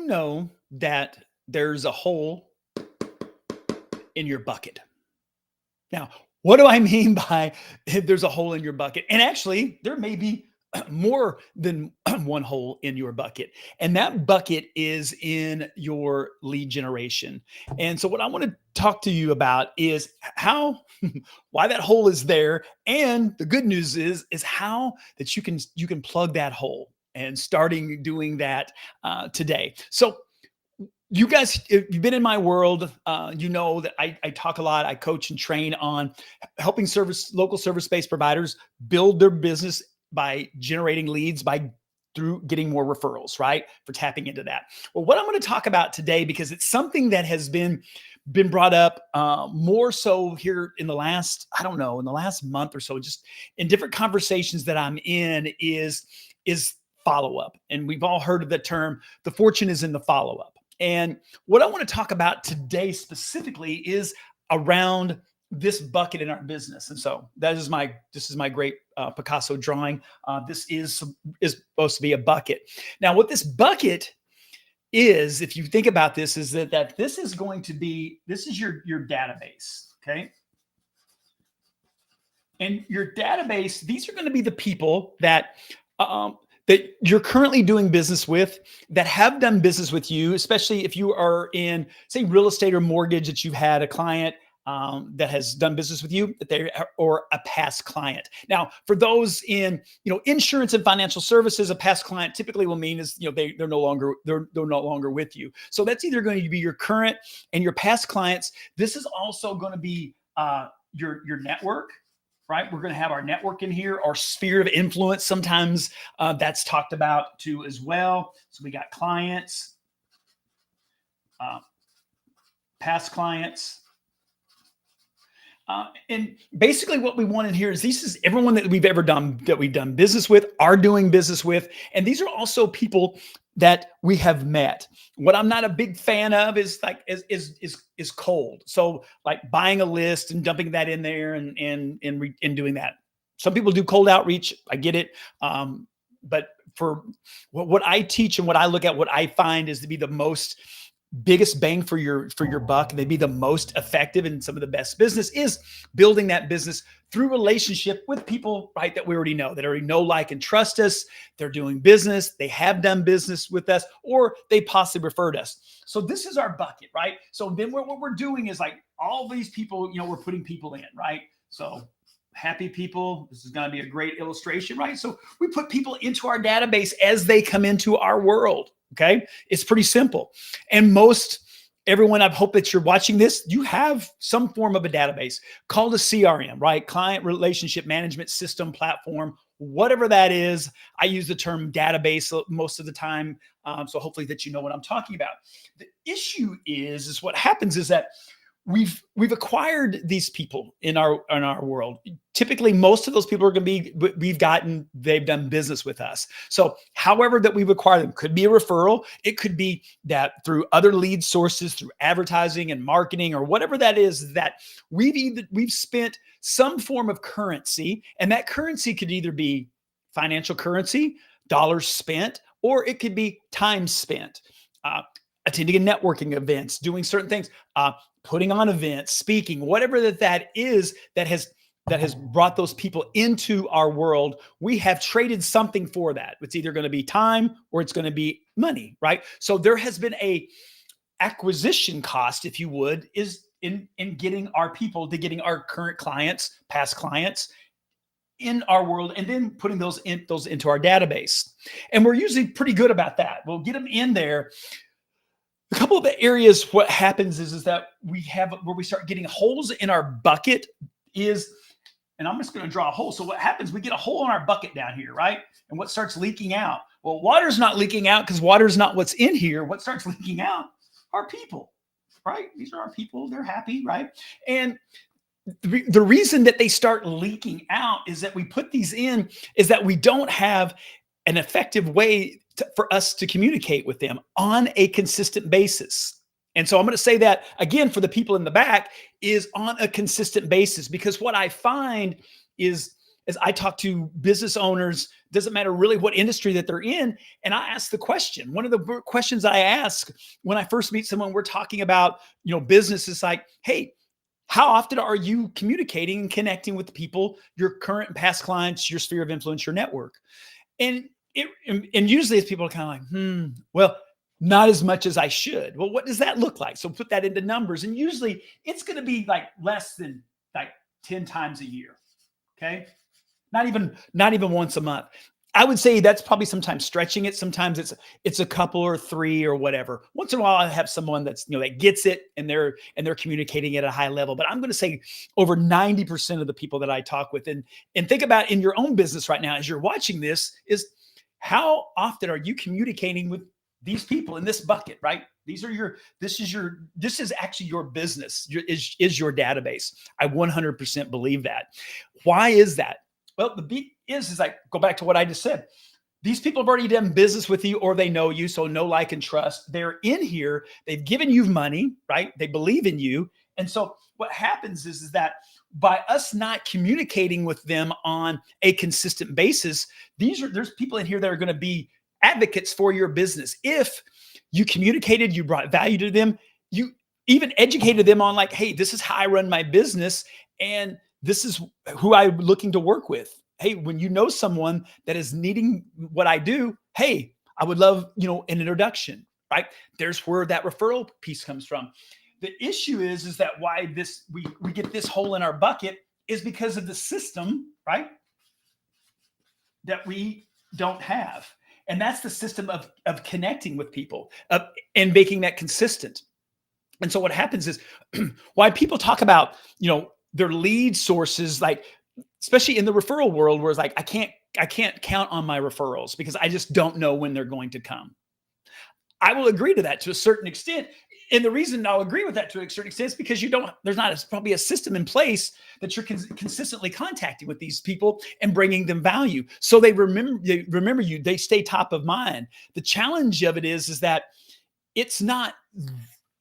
know that there's a hole in your bucket? Now, what do I mean by there's a hole in your bucket? And actually, there may be more than one hole in your bucket. And that bucket is in your lead generation. And so, what I want to talk to you about is how, why that hole is there. And the good news is how that you can plug that hole and starting doing that today. So, you guys, if you've been in my world, you know that I talk a lot. I coach and train on helping local service-based providers build their business by generating leads by through getting more referrals, right? For tapping into that. Well, what I'm going to talk about today, because it's something that has been brought up more so here in the last, I don't know, in the last month or so, just in different conversations that I'm in, is follow up. And we've all heard of the term, the fortune is in the follow up. And what I want to talk about today specifically is around this bucket in our business. And so this is my great Picasso drawing. This is supposed to be a bucket. Now, what this bucket is, if you think about this, is that this is going to be, this is your database, okay? And your database, these are going to be the people that that you're currently doing business with, that have done business with you, especially if you are in, say, real estate or mortgage, that you've had a client that has done business with you, or a past client. Now, for those in insurance and financial services, a past client typically will mean is they're no longer with you. So that's either going to be your current and your past clients. This is also going to be your network. Right, we're going to have our network in here, our sphere of influence. Sometimes that's talked about too as well. So we got clients, past clients. And basically what we want in here is this is everyone that we've done business with, are doing business with. And these are also people that we have met. What I'm not a big fan of is cold. So like buying a list and dumping that in there and doing that. Some people do cold outreach. I get it. But for what I teach and what I look at, what I find is to be the biggest bang for your buck, and they'd be the most effective, and some of the best business is building that business through relationship with people, right, that we already know, like, and trust us. They're doing business, they have done business with us, or they possibly referred us. So this is our bucket, right? So then what we're doing is like all these people, we're putting people in, right? So happy people, this is going to be a great illustration, right? So we put people into our database as they come into our world. Okay. It's pretty simple. And everyone, I hope that you're watching this, you have some form of a database called a CRM, right? Client relationship management system, platform, whatever that is. I use the term database most of the time. So hopefully that you know what I'm talking about. The issue is what happens is that we've acquired these people in our world. Typically, most of those people are going to be they've done business with us. So however that we've acquired them, could be a referral. It could be that through other lead sources, through advertising and marketing, or whatever that is, that we've spent some form of currency, and that currency could either be financial currency, dollars spent, or it could be time spent. Attending a networking events, doing certain things, putting on events, speaking, whatever that is that has brought those people into our world. We have traded something for that. It's either going to be time or it's going to be money, right? So there has been a acquisition cost, if you would, is in getting our people to getting our current clients, past clients in our world, and then putting those into our database. And we're usually pretty good about that. We'll get them in there. A couple of the areas, what happens is that we have where we start getting holes in our bucket is, and I'm just going to draw a hole. So what happens, we get a hole in our bucket down here, right? And what starts leaking out? Well, water's not leaking out because water's not what's in here. What starts leaking out are people, right? These are our people. They're happy, right? And the reason that they start leaking out is that we put these in is that we don't have an effective way for us to communicate with them on a consistent basis. And so I'm going to say that again for the people in the back is on a consistent basis, because what I find is is I talk to business owners, doesn't matter really what industry that they're in, and I ask the question. One of the questions I ask when I first meet someone, we're talking about, business is like, hey, how often are you communicating and connecting with people, your current and past clients, your sphere of influence, your network? And and usually it's people are kind of like, well, not as much as I should. Well, what does that look like? So put that into numbers. And usually it's going to be like less than like 10 times a year. Okay. Not even once a month. I would say that's probably sometimes stretching it. Sometimes it's a couple or three or whatever. Once in a while, I have someone that's that gets it and they're communicating at a high level. But I'm going to say over 90% of the people that I talk with, and think about in your own business right now as you're watching this, is how often are you communicating with these people in this bucket, right? This is actually your business, is your database. I 100% believe that. Why is that? Well, the beat is like, go back to what I just said. These people have already done business with you, or they know you. So know, like, and trust. They're in here. They've given you money, right? They believe in you. And so what happens is that by us not communicating with them on a consistent basis, there's people in here that are going to be advocates for your business. If you communicated, you brought value to them, you even educated them on like, hey, this is how I run my business, and this is who I'm looking to work with. Hey, when you know someone that is needing what I do, hey, I would love, an introduction, right? There's where that referral piece comes from. The issue is that why we get this hole in our bucket is because of the system, right? That we don't have. And that's the system of connecting with people and making that consistent. And so what happens is why people talk about, their lead sources, like especially in the referral world, where it's like, I can't count on my referrals because I just don't know when they're going to come. I will agree to that to a certain extent. And the reason I'll agree with that to a certain extent is because there's not probably a system in place that you're consistently contacting with these people and bringing them value. So they remember you, they stay top of mind. The challenge of it is that it's not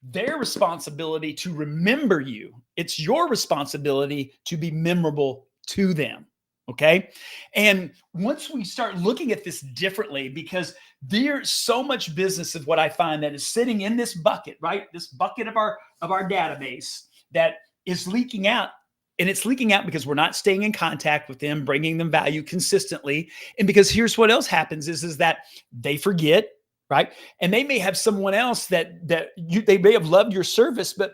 their responsibility to remember you. It's your responsibility to be memorable to them. Okay. And once we start looking at this differently, because there's so much business of what I find that is sitting in this bucket, right? This bucket of our database that is leaking out. And it's leaking out because we're not staying in contact with them, bringing them value consistently. And because here's what else happens is that they forget, right? And they may have someone else that they may have loved your service, but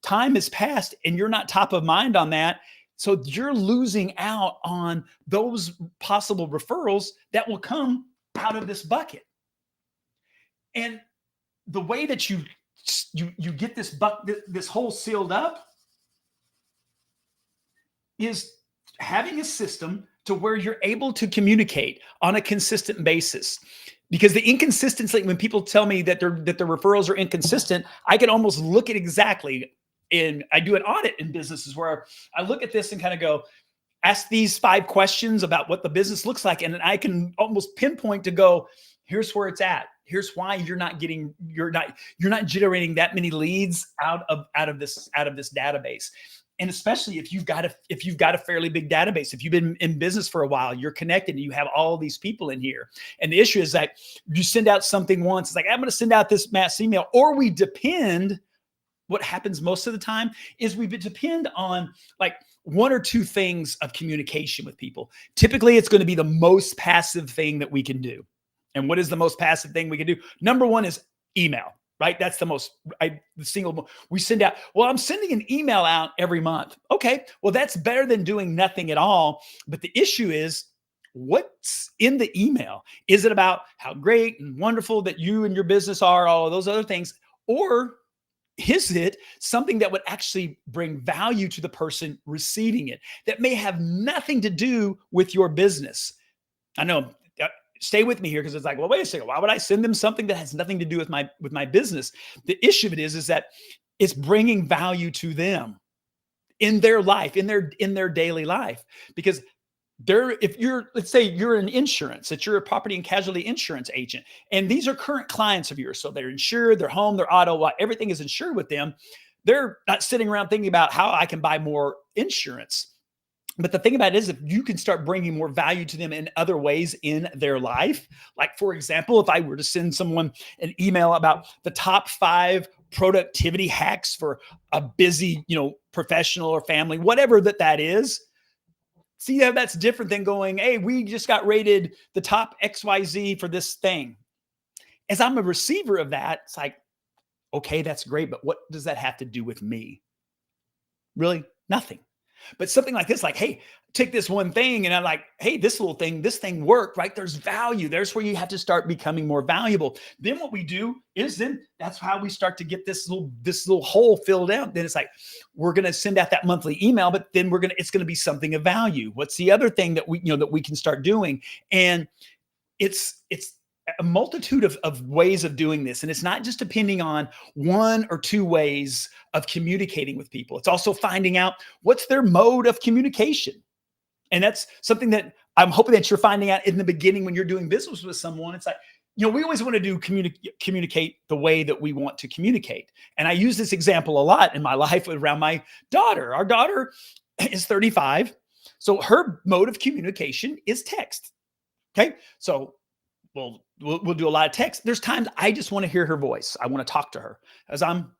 time has passed and you're not top of mind on that. So you're losing out on those possible referrals that will come out of this bucket. And the way that you get this hole sealed up is having a system to where you're able to communicate on a consistent basis. Because the inconsistency, when people tell me that their referrals are inconsistent, I can almost look at exactly. And I do an audit in businesses where I look at this and kind of go, ask these 5 questions about what the business looks like. And I can almost pinpoint to go, here's where it's at. Here's why you're not generating that many leads out of this database. And especially if you've got a fairly big database, if you've been in business for a while, you're connected and you have all these people in here. And the issue is that you send out something once, it's like, I'm going to send out this mass email, or we depend. What happens most of the time is we depend on like 1 or 2 things of communication with people. Typically, it's going to be the most passive thing that we can do. And what is the most passive thing we can do? Number 1 is email, right? That's we send out. Well, I'm sending an email out every month. Okay, well, that's better than doing nothing at all. But the issue is, what's in the email? Is it about how great and wonderful that you and your business are, all of those other things? Or is it something that would actually bring value to the person receiving it that may have nothing to do with your business? I know, stay with me here, because it's like, well, wait a second, why would I send them something that has nothing to do with my business? The issue of it is that it's bringing value to them in their life, in their daily life. Because let's say you're in insurance, that you're a property and casualty insurance agent, and these are current clients of yours. So they're insured, their home, their auto, everything is insured with them. They're not sitting around thinking about how I can buy more insurance. But the thing about it is, if you can start bringing more value to them in other ways in their life, like for example, if I were to send someone an email about the top 5 productivity hacks for a busy, professional or family, whatever that is, see how that's different than going, hey, we just got rated the top XYZ for this thing. As I'm a receiver of that, it's like, okay, that's great, but what does that have to do with me? Really? Nothing. But something like this, like, hey, take this one thing, and I'm like, hey, this thing worked, right? There's value. There's where you have to start becoming more valuable. Then what we do is then that's how we start to get this little hole filled out. Then it's like, we're going to send out that monthly email, but then it's going to be something of value. What's the other thing that we can start doing? And it's a multitude of ways of doing this. And it's not just depending on 1 or 2 ways of communicating with people. It's also finding out what's their mode of communication. And that's something that I'm hoping that you're finding out in the beginning when you're doing business with someone. It's like, we always want to communicate the way that we want to communicate. And I use this example a lot in my life around my daughter. Our daughter is 35. So her mode of communication is text. Okay. So we'll do a lot of text. There's times I just want to hear her voice. I want to talk to her as I'm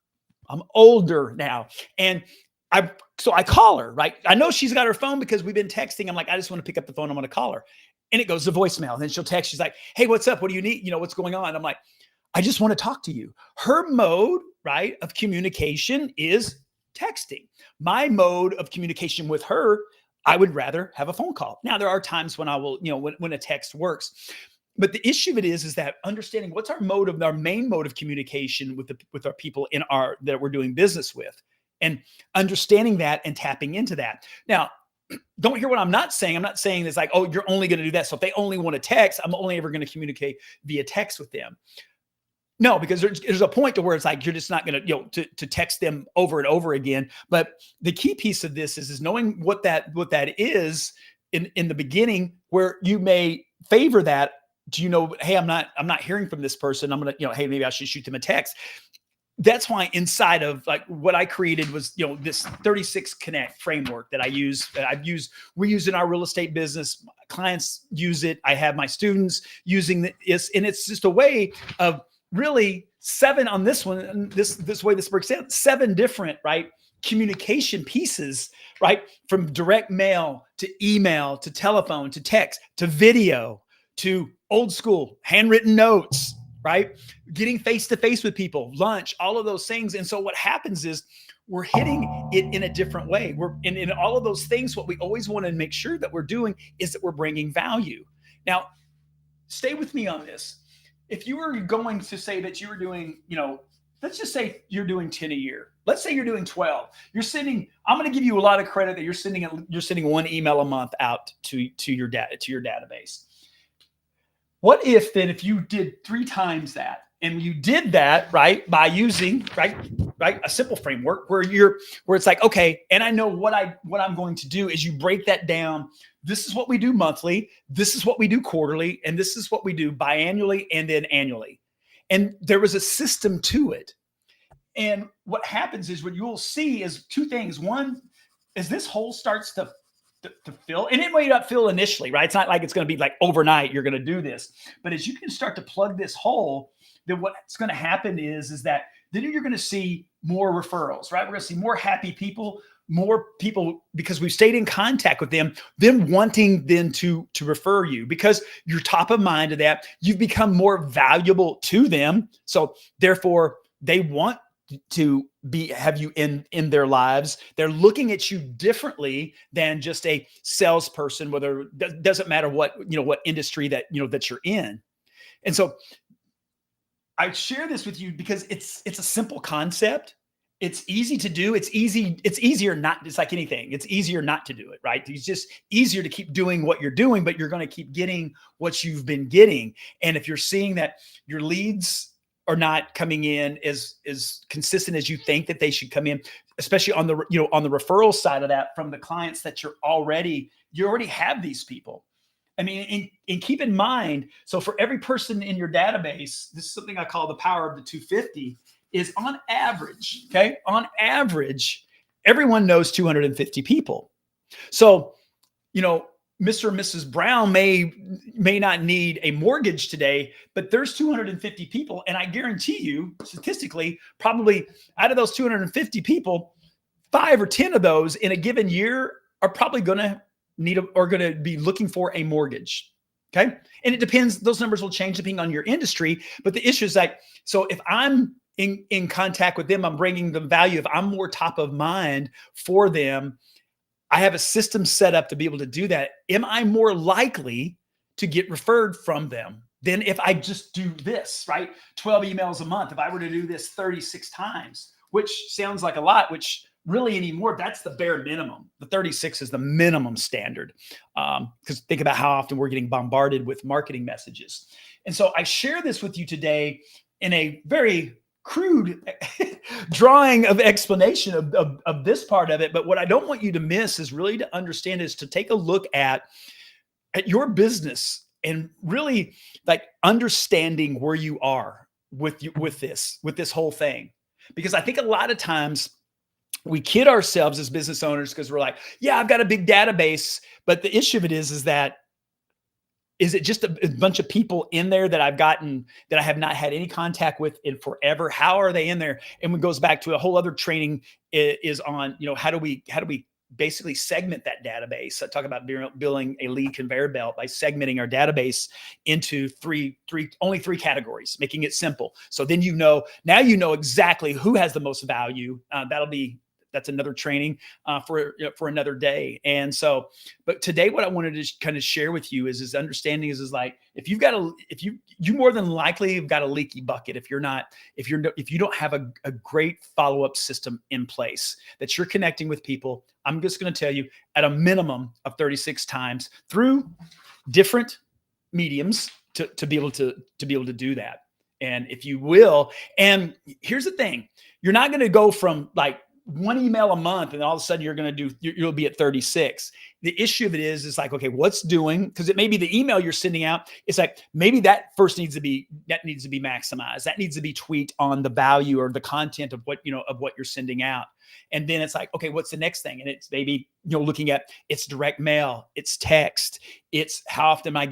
older now. And I call her, right? I know she's got her phone because we've been texting. I'm like, I just want to pick up the phone. I'm going to call her. And it goes to voicemail. And then she'll text. She's like, hey, what's up? What do you need? What's going on? I'm like, I just want to talk to you. Her mode, right, of communication is texting. My mode of communication with her, I would rather have a phone call. Now, there are times when I will, when a text works. But the issue of it is that understanding what's our main mode of communication with our people that we're doing business with, and understanding that and tapping into that. Now, don't hear what I'm not saying. I'm not saying it's like, oh, you're only going to do that. So if they only want to text, I'm only ever going to communicate via text with them. No, because there's a point to where it's like, you're just not going to text them over and over again. But the key piece of this is knowing what that is in the beginning, where you may favor that. Do you know, hey, I'm not hearing from this person. I'm going to, hey, maybe I should shoot them a text. That's why inside of like what I created was, this 36 Connect framework that we use in our real estate business. Clients use it. I have my students using this, and it's just a way of really 7 on this one. This way this breaks down 7 different, right, communication pieces, right, from direct mail to email to telephone to text to video to old school handwritten notes, right? Getting face-to-face with people, lunch, all of those things. And so what happens is we're hitting it in a different way. We're in all of those things. What we always want to make sure that we're doing is that we're bringing value. Now, stay with me on this. If you were going to say that you were doing, let's just say you're doing 10 a year. Let's say you're doing 12. I'm going to give you a lot of credit that you're sending 1 email a month out to your database. What if then if you did 3 times that, and you did that, right, by using right a simple framework where it's like, okay, and I know what I'm going to do is you break that down. This is what we do monthly, this is what we do quarterly, and this is what we do biannually and then annually. And there was a system to it. And what happens is what you'll see is 2 things. One is this hole starts to fill, and it may not fill initially, right? It's not like it's going to be like overnight you're going to do this, but as you can start to plug this hole, then what's going to happen is that then you're going to see more referrals, right? We're going to see more happy people, more people because we've stayed in contact with them, then wanting then to refer you because you're top of mind to that. You've become more valuable to them, so therefore they want to have you in their lives. They're looking at you differently than just a salesperson, whether doesn't matter what industry that you're in. And so I share this with you because it's a simple concept. It's easy to do. It's easier not, it's like anything. It's easier not to do it, right? It's just easier to keep doing what you're doing, but you're going to keep getting what you've been getting. And if you're seeing that your leads are not coming in as consistent as you think that they should come in, especially on the referral side of that from the clients that you already have these people. I mean, and keep in mind, so for every person in your database, this is something I call the power of the 250, is on average, okay? On average, everyone knows 250 people. So you know, Mr. and Mrs. Brown may not need a mortgage today, but there's 250 people, and I guarantee you, statistically, probably out of those 250 people, 5 or 10 of those in a given year are probably going to are going to be looking for a mortgage. Okay. And it depends, those numbers will change depending on your industry. But the issue is like, so if I'm in contact with them, I'm bringing them value. If I'm more top of mind for them, I have a system set up to be able to do that. Am I more likely to get referred from them than if I just do this, right? 12 emails a month. If I were to do this 36 times, which sounds like a lot, which really anymore, that's the bare minimum. The 36 is the minimum standard. Because think about how often we're getting bombarded with marketing messages. And so I share this with you today in a very crude drawing of explanation of this part of it. But what I don't want you to miss is really to understand is to take a look at your business and really like understanding where you are with this whole thing. Because I think a lot of times we kid ourselves as business owners because we're like, yeah, I've got a big database. But the issue of it is that, is it just a bunch of people in there that I've gotten that I have not had any contact with in forever? How are they in there? And it goes back to a whole other training is on, you know, how do we basically segment that database? I talk about building a lead conveyor belt by segmenting our database into only three categories, making it simple. So then now you know exactly who has the most value. That's another training for another day. And so, but today what I wanted to kind of share with you is understanding is like, if you more than likely have got a leaky bucket, if you don't have a great follow-up system in place that you're connecting with people, I'm just going to tell you at a minimum of 36 times through different mediums to be able to do that. And if you will, and here's the thing, you're not going to go from like one email a month and all of a sudden you'll be at 36. The issue of it is like, okay, what's doing? Because it may be the email you're sending out. It's like, maybe that needs to be maximized. That needs to be tweaked on the value or the content of what you're sending out. And then it's like, okay, what's the next thing? And it's maybe, looking at it's direct mail, it's text, it's how often am I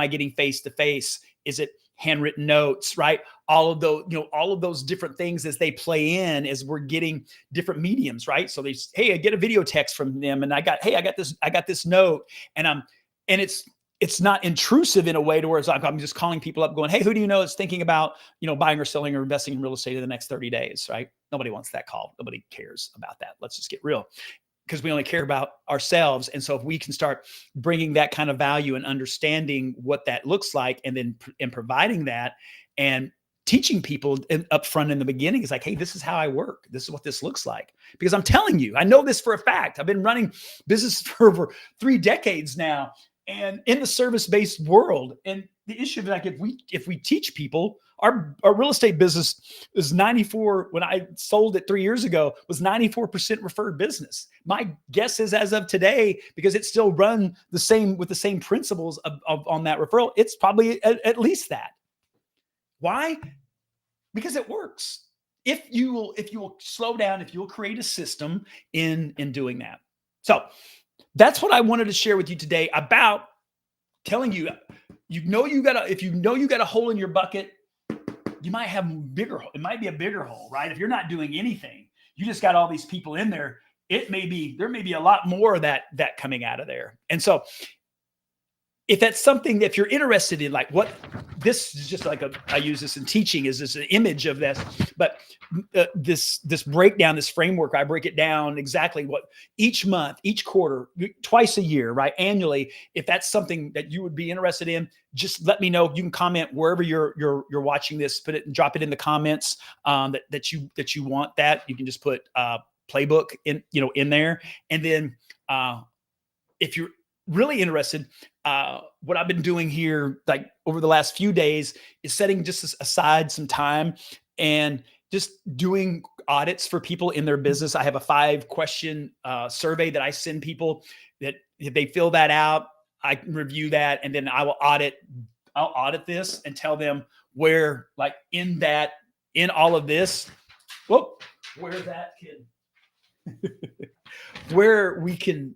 getting face to face? Is it handwritten notes, right? All of those different things as they play in as we're getting different mediums, right? So hey, I get a video text from them and I got this note and it's not intrusive in a way to where it's like, I'm just calling people up going, hey, who do you know is thinking about, buying or selling or investing in real estate in the next 30 days, right? Nobody wants that call. Nobody cares about that. Let's just get real. Because we only care about ourselves. And so if we can start bringing that kind of value and understanding what that looks like, and then providing that and teaching people up front in the beginning, is like, hey, this is how I work. This is what this looks like. Because I'm telling you, I know this for a fact. I've been running business for over 3 decades now and in the service-based world. And the issue is like, if we teach people, our real estate business is 94. When I sold it 3 years ago, was 94% referred business. My guess is, as of today, because it's still run with the same principles on that referral, it's probably at least that. Why? Because it works. If you will slow down, if you will create a system in doing that. So that's what I wanted to share with you today about telling you, if you got a hole in your bucket, you might have it might be a bigger hole, right? If you're not doing anything, you just got all these people in there. There may be a lot more of that coming out of there. And so if that's something that if you're interested in, like what this is just like I use this in teaching is this an image of this, but this breakdown, this framework, I break it down exactly what each month, each quarter, twice a year, right? Annually. If that's something that you would be interested in, just let me know. You can comment wherever you're watching this, drop it in the comments that you want that. You can just put playbook in there. And then if you're really interested, what I've been doing here, like over the last few days, is setting just aside some time and just doing audits for people in their business. I have a 5-question survey that I send people that if they fill that out, I can review that, and then I'll audit this and tell them where, like in all of this, where's that kid? where we can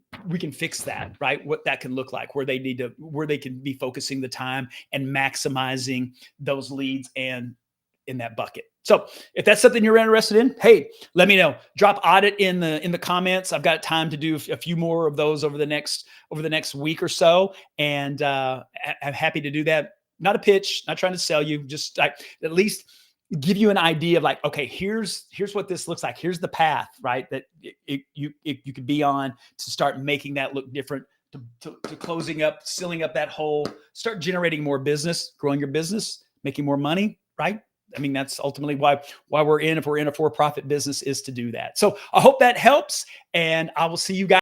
fix that, right? What that can look like, where they can be focusing the time and maximizing those leads and in that bucket. So if that's something you're interested in, hey, let me know. Drop audit in the comments. I've got time to do a few more of those over the next week or so, and I'm happy to do that. Not a pitch, not trying to sell you, just at least give you an idea of like, okay, here's what this looks like. Here's the path, right? That you could be on to start making that look different, to closing up, sealing up that hole, start generating more business, growing your business, making more money, right? I mean, that's ultimately why if we're in a for-profit business, is to do that. So I hope that helps, and I will see you guys